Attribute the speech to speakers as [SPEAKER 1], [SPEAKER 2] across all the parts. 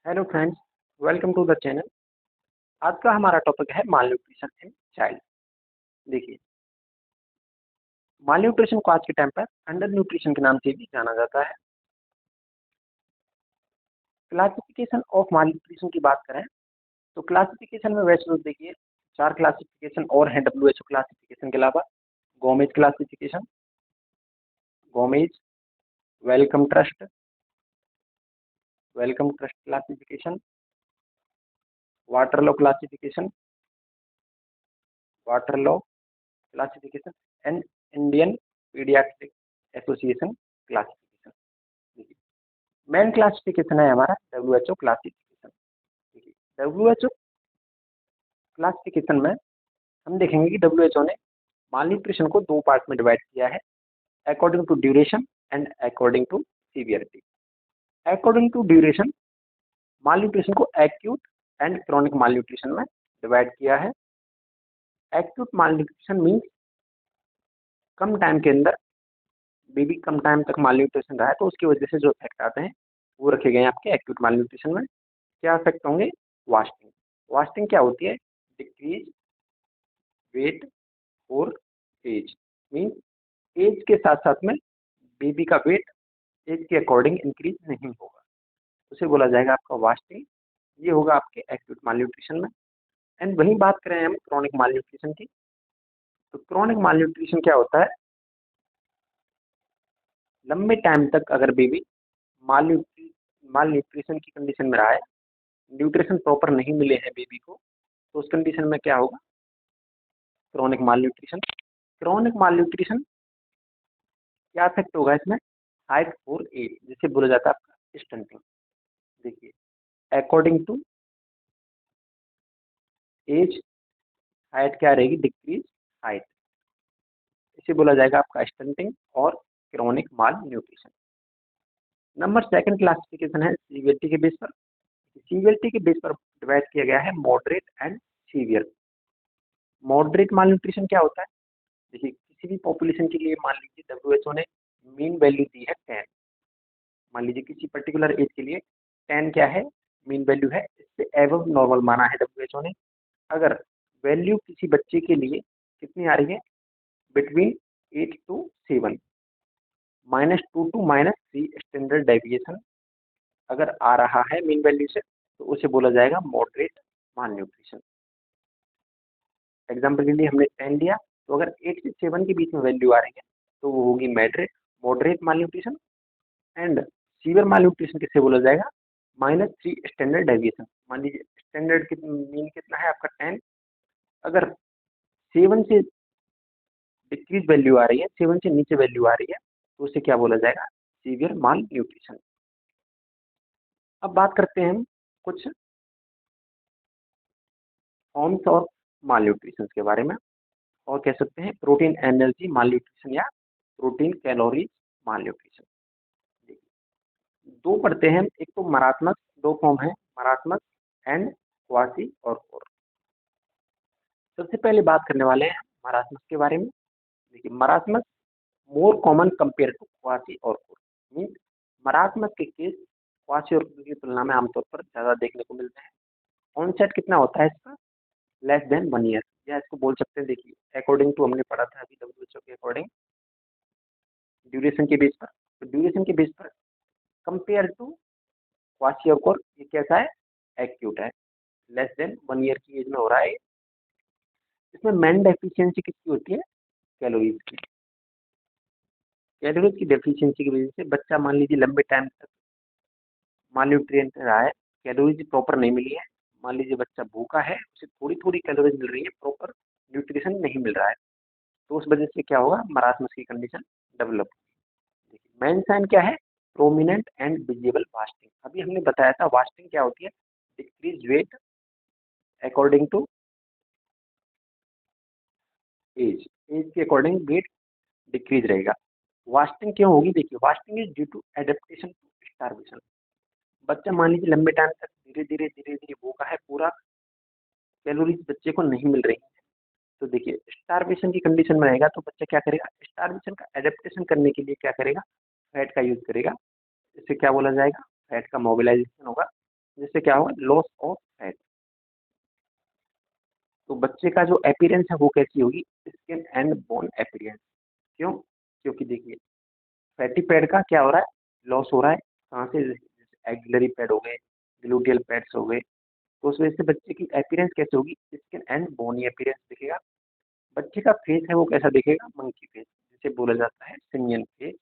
[SPEAKER 1] Hello friends, welcome to the channel. आज का हमारा टॉपिक है माल न्यूट्रिशन इन चाइल्ड। देखिए, माल न्यूट्रिशन को आज के टाइम पर अंडर न्यूट्रिशन के नाम से भी जाना जाता है। क्लासिफिकेशन ऑफ माल न्यूट्रिशन की बात करें तो क्लासिफिकेशन में वैसे तो देखिए 4 क्लासिफिकेशन और हैं WHO क्लासिफिकेशन के अलावा। Gomez classification, Gomez, Wellcome trust, classification, Waterlow classification, Waterlow classification and Indian paediatric association classification. Main classification है हमारा WHO क्लासिफिकेशन। WHO क्लासिफिकेशन में हम देखेंगे कि WHO ने माल न्यूट्रिशन को 2 पार्ट में डिवाइड किया है, according to duration and according to severity. According to duration malnutrition को acute and chronic malnutrition में डिवाइड किया है। एक्यूट माल न्यूट्रिशन मीन्स कम टाइम के अंदर बेबी कम टाइम तक माल न्यूट्रिशन रहा है तो उसकी वजह से जो इफेक्ट आते हैं वो रखे गए हैं आपके एक्यूट माल न्यूट्रिशन में। क्या इफेक्ट होंगे? वास्टिंग। वास्टिंग क्या होती है? डिक्रीज वेट और एज। मीन्स एज के साथ साथ में बेबी का वेट एज के अकॉर्डिंग इंक्रीज नहीं होगा, उसे बोला जाएगा आपका वास्टिंग। ये होगा आपके एक्यूट माल न्यूट्रिशन में। एंड वहीं बात करें हम क्रॉनिक माल न्यूट्रिशन की, तो क्रॉनिक माल न्यूट्रिशन क्या होता है? लंबे टाइम तक अगर बेबी माल न्यूट्रिशन की कंडीशन में रहा है, न्यूट्रिशन प्रॉपर नहीं मिले हैं बेबी को, तो उस कंडीशन में क्या होगा? क्रॉनिक माल न्यूट्रिशन। क्रॉनिक माल न्यूट्रिशन क्या इफेक्ट होगा इसमें? हाइट और एज, जिसे बोला जाता है आपका स्टंटिंग। देखिए, अकॉर्डिंग टू एज हाइट क्या रहेगी? डिक्रीज हाइट, इसे बोला जाएगा आपका स्टंटिंग और क्रॉनिक माल न्यूट्रिशन। नंबर सेकंड क्लासिफिकेशन है सीवियरिटी के बेस पर। सीवियरिटी के बेस पर डिवाइड किया गया है moderate and severe. Moderate mall nutrition क्या होता है? देखिए, किसी भी पॉपुलेशन के लिए मान लीजिए WHO ने मीन वैल्यू दी है 10। मान लीजिए किसी पर्टिकुलर एज के लिए 10 क्या है? मीन वैल्यू है, इससे एवव नॉर्मल माना है WHO ने। अगर वैल्यू किसी बच्चे के लिए कितनी आ रही है? Between 8 to 7, -2 to -3 standard deviation अगर आ रहा है मीन वैल्यू से, तो उसे बोला जाएगा मॉडरेट माल न्यूट्रिशन। एग्जाम्पल के लिए हमने 10 लिया, तो अगर 8 से 7 के बीच में वैल्यू आ रही है तो वो होगी moderate mall nutrition. And severe mall nutrition किसे बोला जाएगा? -3 स्टैंडर्ड डेविएशन। मान लीजिए स्टैंडर्ड मीन कितना है आपका? 10। अगर 7 से डिक्रीज वैल्यू आ रही है, 7 से नीचे वैल्यू आ रही है, तो उसे क्या बोला जाएगा? सीवियर माल न्यूट्रिशन। अब बात करते हैं हम कुछ फॉर्म्स ऑफ माल न्यूट्रिशन के बारे में, और कह सकते हैं प्रोटीन एनर्जी माल न्यूट्रिशन या प्रोटीन कैलोरीज माल न्यूट्रिशन। दो पढ़ते हैं, एक तो मारात्मक, दो फॉर्म है, मारात्मक एंड क्वासी और कोर। सबसे पहले बात करने वाले हैं मारात्मक के बारे में। देखिए, marasmic more common compare to kwashiorkor. Means marasmic के केस क्वासी और कोर की तुलना में आमतौर पर ज़्यादा देखने को मिलते हैं। ऑनसेट कितना होता है इसका? लेस देन 1 ईयर, या इसको बोल सकते हैं, देखिए अकॉर्डिंग टू हमने पढ़ा था अभी WHO के अकॉर्डिंग ड्यूरेशन के बेस पर। तो ड्यूरेशन के बेस पर कंपेयर टू क्वाशियोकोर ये कैसा है? एक्यूट है, लेस देन 1 ईयर की एज में हो रहा है। इसमें मेन डेफिशिएंसी किसकी होती है? कैलोरीज की। कैलोरीज की डेफिशिएंसी की वजह से बच्चा मान लीजिए लंबे टाइम तक माल न्यूट्रिएंट रहा है, कैलोरीज प्रॉपर नहीं मिली है। मान लीजिए बच्चा भूखा है, उसे थोड़ी थोड़ी कैलोरीज मिल रही है, प्रॉपर न्यूट्रिशन नहीं मिल रहा है, तो उस वजह से क्या होगा? मरासमस की कंडीशन डेवलप। मेन साइन क्या है? Prominent and visible fasting. अभी हमने बताया था फास्टिंग क्या होती है? Decrease weight according to age, age के अकॉर्डिंग वेट डिक्रीज रहेगा। वास्टिंग क्यों होगी? देखिए, wasting is due to adaptation to starvation. बच्चा मान लीजिए लंबे टाइम तक धीरे धीरे भूखा है, पूरा कैलोरीज बच्चे को नहीं मिल रही है, तो देखिए स्टारवेशन की कंडीशन में रहेगा, तो बच्चा क्या करेगा? स्टारवेशन का एडेप्टेशन करने के लिए क्या करेगा? फैट का यूज करेगा। इसे क्या बोला जाएगा? फैट का मोबिलाइजेशन होगा। जिससे क्या होगा, लॉस ऑफ फैट। तो बच्चे का जो अपीयरेंस है वो कैसी होगी, स्किन एंड बोन अपीयरेंस। क्यों? क्योंकि देखिए फैटी पैड का क्या हो रहा है, लॉस हो रहा है। कहाँ से? एक्सिलरी पैड हो गए, ग्लूटियल पैड्स हो गए। तो उस वजह से बच्चे की अपीयरेंस कैसे होगी, स्किन एंड बोनी अपीयरेंस दिखेगा। बच्चे का फेस है वो कैसा दिखेगा, मंकी फेस, जिसे बोला जाता है सिमियन फेस।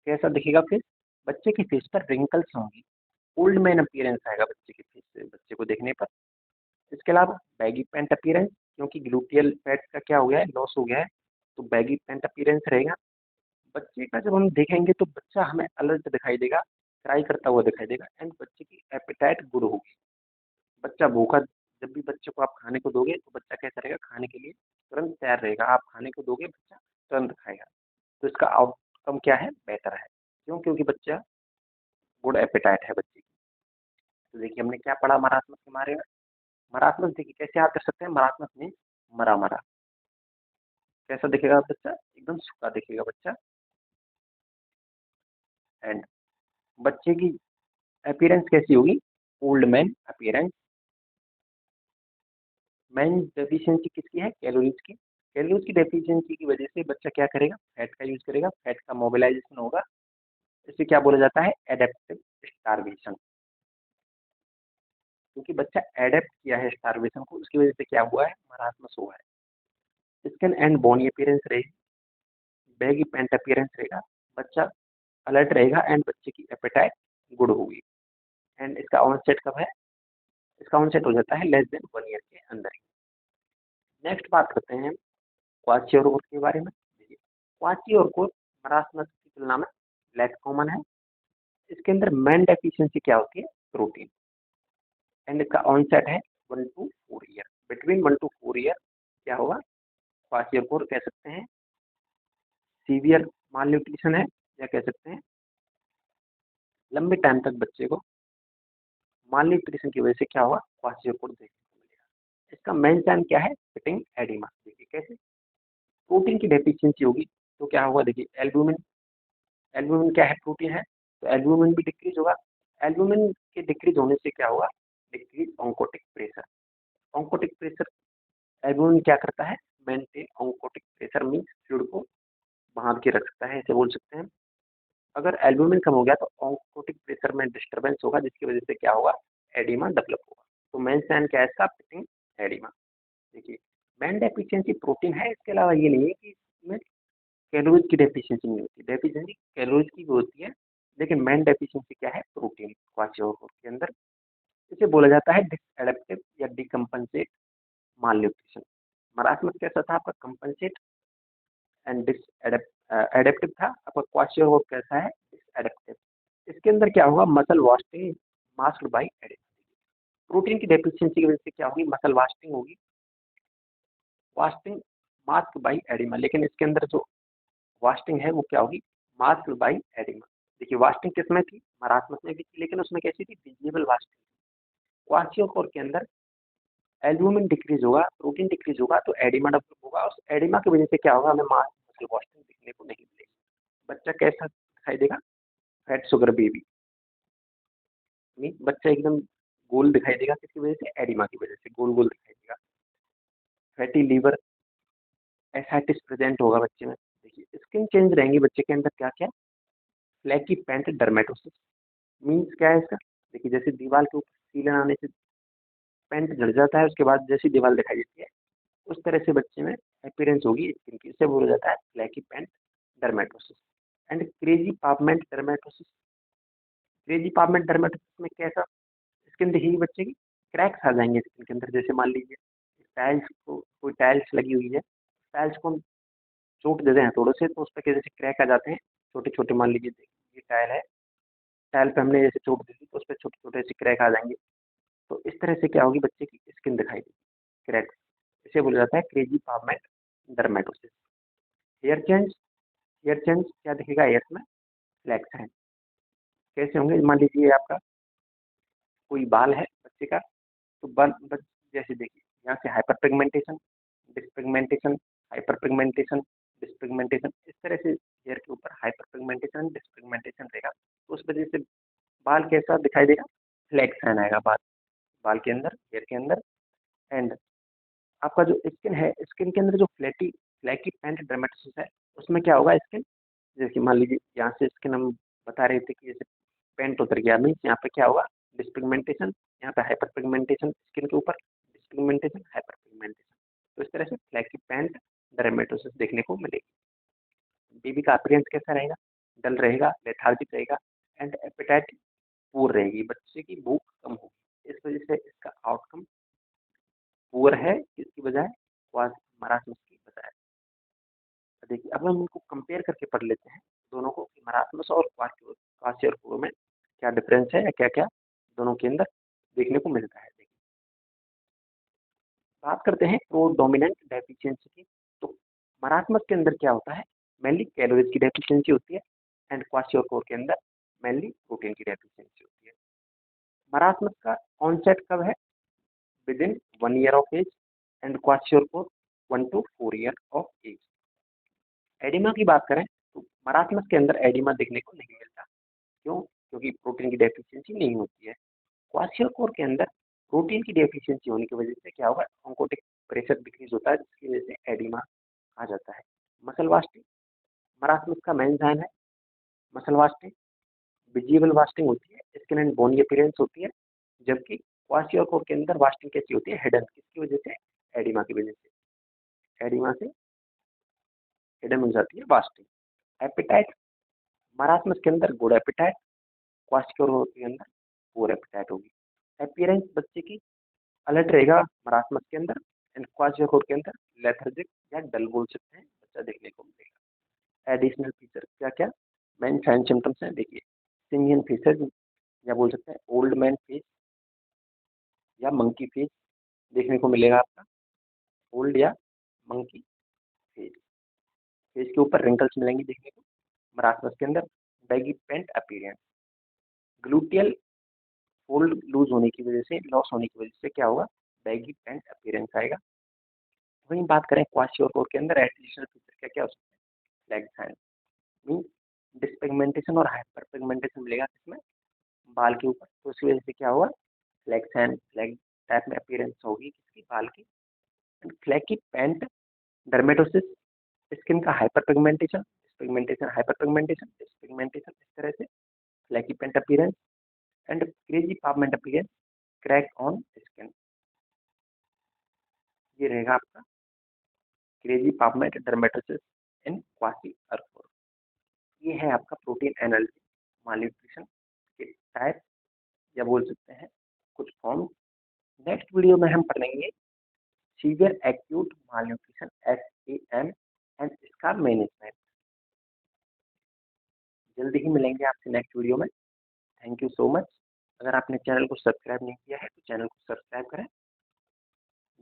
[SPEAKER 1] कैसा दिखेगा फेस, बच्चे के फेस पर रिंकल्स होंगी, ओल्ड मैन अपीयरेंस आएगा बच्चे के फेस से, बच्चे को देखने पर। इसके अलावा बैगी पैंट अपीयरेंस, क्योंकि ग्लूटियल फैट का क्या हो गया है, लॉस हो गया है, तो बैगी पैंट अपीयरेंस रहेगा। बच्चे का जब हम देखेंगे तो बच्चा हमें अलर्ट दिखाई देगा, ट्राई करता हुआ दिखाई देगा, एंड बच्चे की एपेटाइट गुड होगी। बच्चा भूखा, जब भी बच्चे को आप खाने को दोगे तो बच्चा कैसा रहेगा, खाने के लिए तुरंत तैयार रहेगा। आप खाने को दोगे बच्चा तुरंत खाएगा। तो इसका आउटकम क्या है, बेटर है। क्यों? क्योंकि बच्चा गुड एपेटाइट है बच्चे की। तो देखिए हमने क्या पढ़ा मरासमस के बारे में। मरासमस देखिए कैसे याद कर सकते हैं, मरासमस में मरा मरा। कैसा दिखेगा बच्चा, एकदम सूखा दिखेगा बच्चा। एंड बच्चे की अपीयरेंस कैसी होगी, old man appearance. Man deficiency किसकी है, कैलोरीज की। कैलोरीज की डेफिशिएंसी की वजह से बच्चा क्या करेगा, फैट का यूज करेगा, फैट का मोबिलाइजेशन होगा। इसे क्या बोला जाता है, एडेप्टिव स्टारवेशन। क्योंकि बच्चा एडेप्ट किया है स्टारवेशन को, उसकी वजह से क्या हुआ है, मरासमस हुआ है। स्किन एंड बोनी अपीयरेंस रहेगी, बैगी पैंट अपीयरेंस रहेगा, बच्चा अलर्ट रहेगा, एंड बच्चे की एपेटाइट गुड होगी। एंड इसका ऑनसेट कब है, इसका ऑनसेट हो जाता है लेस देन 1 ईयर के अंदर ही। नेक्स्ट बात करते हैं क्वाचियोर के बारे में। देखिए क्वाचियोर को मरासमस की तुलना में लेस कॉमन है। इसके अंदर मेन डेफिशिएंसी क्या होती है, प्रोटीन। एंड इसका ऑनसेट है 1 to 4 year, between 1 to 4 year क्या होगा, क्वाचियोर कह सकते हैं सीवियर माल न्यूट्रिशन है, या कह सकते हैं लंबे टाइम तक बच्चे को माल न्यूट्रिशन की वजह से क्या होगा, क्वाचियोर देखने को मिलेगा। इसका मेन साइन क्या है, फिटिंग एडिमा। देखिए कैसे, प्रोटीन की डेफिशिएंसी होगी तो क्या होगा, देखिए एल्बुमिन। एल्बुमिन क्या है, प्रोटीन है, तो एल्बुमिन भी डिक्रीज होगा। एल्बुमिन के डिक्रीज होने से क्या होगा, decrease oncotic pressure. Oncotic pressure, albumin क्या करता है, maintain oncotic pressure, means fluid को बांध के रख सकता है, ऐसे बोल सकते हैं। अगर एल्बुमिन कम हो गया तो ऑन्कोटिक प्रेशर में डिस्टर्बेंस होगा, जिसकी वजह से क्या होगा, एडिमा डेवलप होगा। तो मेन साइन क्या है इसका, फिटिंग एडिमा। देखिए मेन डेफिशिएंसी प्रोटीन है, इसके अलावा ये नहीं है कि इसमें कैलोरीज की डेफिशिएंसी नहीं होती। डेफिशिएंसी कैलोरीज की भी होती है, लेकिन मेन डेफिशिएंसी क्या है, प्रोटीन क्वाचियोर के अंदर। इसे बोला जाता है डिसएडेप्टिव या डिकम्पनसेट माल न्यूट्रिशन। मरासमस कैसा था आपका, कंपनसेट एंड डिसएडेप्टिव था। आपका क्वाचियोर कैसा है, डिसएडेप्टिव। इसके अंदर क्या होगा, muscle wasting masked by oedema. Protein की डेफिशिएंसी की वजह से क्या होगी, मसल वास्टिंग होगी, वास्टिंग मास्क बाय एडिमा। लेकिन इसके अंदर जो वास्टिंग है वो क्या होगी, मास्क बाय एडिमा। देखिए वास्टिंग किसमें थी, मरासमस में भी थी, लेकिन उसमें कैसी थी, विजिबल वास्टिंग। क्वाशियोकोर के अंदर एल्बुमिन डिक्रीज होगा, प्रोटीन डिक्रीज होगा, तो एडिमा डेवलप होगा। उस एडिमा की वजह से क्या होगा, हमें मास मसल वास्टिंग दिखने को नहीं मिलेगी। बच्चा कैसा दिखाई देगा, फैट शुगर बेबी। मीन बच्चा एकदम गोल दिखाई देगा, किसकी वजह से, एडिमा की वजह से गोल गोल दिखाई देगा। फैटी लीवर, एसाइटिस प्रेजेंट होगा बच्चे में। देखिए स्किन चेंज रहेंगी बच्चे के अंदर, क्या क्या, फ्लैकी पैंट डर्मेटोसिस। मीन्स क्या है इसका, देखिए जैसे दीवार के ऊपर सीलन आने से पेंट झड़ जाता है, उसके बाद जैसी दीवार दिखाई देती है, उस तरह से बच्चे में अपीयरेंस होगी स्किन की। इससे बोला जाता है flaky paint dermatosis. And crazy pavement dermatosis. Crazy pavement dermatosis में कैसा स्किन दिखेगी बच्चे की, क्रैक्स आ जाएंगे स्किन के अंदर। जैसे मान लीजिए टाइल्स को, कोई टाइल्स लगी हुई है, टाइल्स को हम चोट दे दें थोड़े से, तो उस पर जैसे क्रैक आ जाते हैं छोटे छोटे। मान लीजिए ये टाइल है, टाइल पे हमने जैसे चोट दे दी तो उस पर छोटे छोटे से क्रैक आ जाएंगे। तो इस तरह से क्या होगी, बच्चे की स्किन दिखाई देगी, क्रैक। इसे बोला जाता है crazy pavement dermatosis. Hair change, hair change क्या दिखेगा, हेयर में फ्लैक्स है। कैसे होंगे, मान लीजिए आपका कोई बाल है बच्चे का, तो बाल जैसे देखिए यहाँ से hyper pigmentation, डिसपिगमेंटेशन, hyper pigmentation, dyspigmentation, इस तरह से हेयर के ऊपर हाइपर पिगमेंटेशन डिसपिगमेंटेशन रहेगा। तो उस वजह से बाल कैसा दिखाई देगा, फ्लैग साइन आएगा बाल बाल के अंदर, हेयर के अंदर। एंड आपका जो स्किन है, स्किन के अंदर जो फ्लैकी पैंट डर्मेटोसिस है, उसमें क्या होगा स्किन, जैसे मान लीजिए यहाँ से स्किन हम बता रहे थे कि जैसे पेंट उतर गया, मीन्स यहाँ पे क्या होगा, डिसपिगमेंटेशन, यहाँ पे हाइपर पिगमेंटेशन, स्किन के ऊपर डिसपिगमेंटेशन, हाइपर पिगमेंटेशन। तो इस तरह से फ्लैकी पैंट डर्मेटोसिस देखने को मिलेगी। बेबी का अपीयरेंस कैसा रहेगा, डल रहेगा, लेथार्जिक रहेगा, एंड एपेटाइट पूर रहेगी, बच्चे की भूख कम होगी। इस वजह से इसका आउटकम पुअर है, किसकी बजाय, मरासमस की बजाय। तो देखिए अब हम इनको कंपेयर करके पढ़ लेते हैं दोनों को, कि मरासमस और क्वासियरकोर में क्या डिफरेंस है, या क्या क्या दोनों के अंदर देखने को मिलता है। देखिए बात करते हैं प्रोडोमिनेंट डेफिशिएंसी की। तो मरासमस के अंदर क्या होता है, मेनली कैलोरीज की डेफिशिएंसी होती है, एंड क्वासियरकोर के अंदर मेनली प्रोटीन की डेफिशिएंसी होती है। मरासमस का ऑनसेट कब है, within 1 year of age, and kwashiorkor 1 to 4 year of age. Oedema की बात करें तो मरासमस के अंदर एडिमा देखने को नहीं मिलता, क्यों, क्योंकि प्रोटीन की डेफिशिएंसी नहीं होती है। क्वासियरकोर के अंदर प्रोटीन की डेफिशिएंसी होने की वजह से क्या होगा, ऑन्कोटिक प्रेशर डिक्रीज होता है, जिसकी वजह से एडिमा आ जाता है। मसल वास्टिंग मरासमस का मेन साइन है, मसल वास्टिंग विजिबल वास्टिंग होती है, स्किन एंड बोनी अपीयरेंस होती है। जबकि क्वासियरकोर के अंदर वास्टिंग कैसी होती है, हिडन, किसकी वजह से, एडिमा की वजह से, एडिमा से हिडन हो जाती है वास्टिंग। एपिटाइट मरासमस के अंदर गुड एपिटाइट, क्वासियरकोर के अंदर पुअर एपिटाइट होगी। अपीयरेंस बच्चे की अलर्ट रहेगा मरासमस के अंदर, एंड क्वासियरकोर के अंदर लेथर्जिक या डल बोल सकते हैं, बच्चा देखने को मिलेगा। एडिशनल फीचर क्या क्या मेन साइन सिम्टम्स हैं, देखिए सिमियन फीचर, या बोल सकते हैं ओल्ड मैन फेस या मंकी फेस देखने को मिलेगा आपका, ओल्ड या मंकी फेस। फेस के ऊपर रिंकल्स मिलेंगे देखने को मरासमस के अंदर। Baggy pant appearance, gluteal fold loose होने की वजह से, लॉस होने की वजह से क्या होगा, बैगी पेंट अपीयरेंस आएगा। वहीं बात करें क्वासियरकोर के अंदर एडिशनल फीचर क्या क्या हो सकते हैं, फ्लैग साइन मीन डिसपिगमेंटेशन और हाइपर पिगमेंटेशन मिलेगा इसमें बाल के ऊपर, तो इस वजह से क्या होगा, फ्लैग साइन, फ्लैग टाइप में अपीयरेंस होगी किसकी, बाल की। फ्लैकी पैंट डर्मेटोसिस, स्किन का hyperpigmentation, pigmentation, hyperpigmentation, dyspigmentation, इस तरह से flaky paint appearance. And crazy pavement appearance, crack on skin, ये रहेगा आपका क्रेजी पागमेंट डर्मेटोसिस इन क्वासियरकोर। ये है आपका प्रोटीन एनर्जी मालन्यूट्रिशन के टाइप, या बोल सकते हैं कुछ फॉर्म। नेक्स्ट वीडियो में हम पढ़ेंगे severe acute malnutrition, SAM, and इसका मैनेजमेंट। जल्दी ही मिलेंगे आपसे नेक्स्ट वीडियो में। Thank you so much. अगर आपने चैनल को सब्सक्राइब नहीं किया है तो चैनल को सब्सक्राइब करें,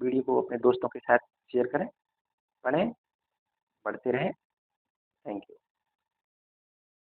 [SPEAKER 1] वीडियो को अपने दोस्तों के साथ शेयर करें, पढ़ें, पढ़ते रहें। Thank you.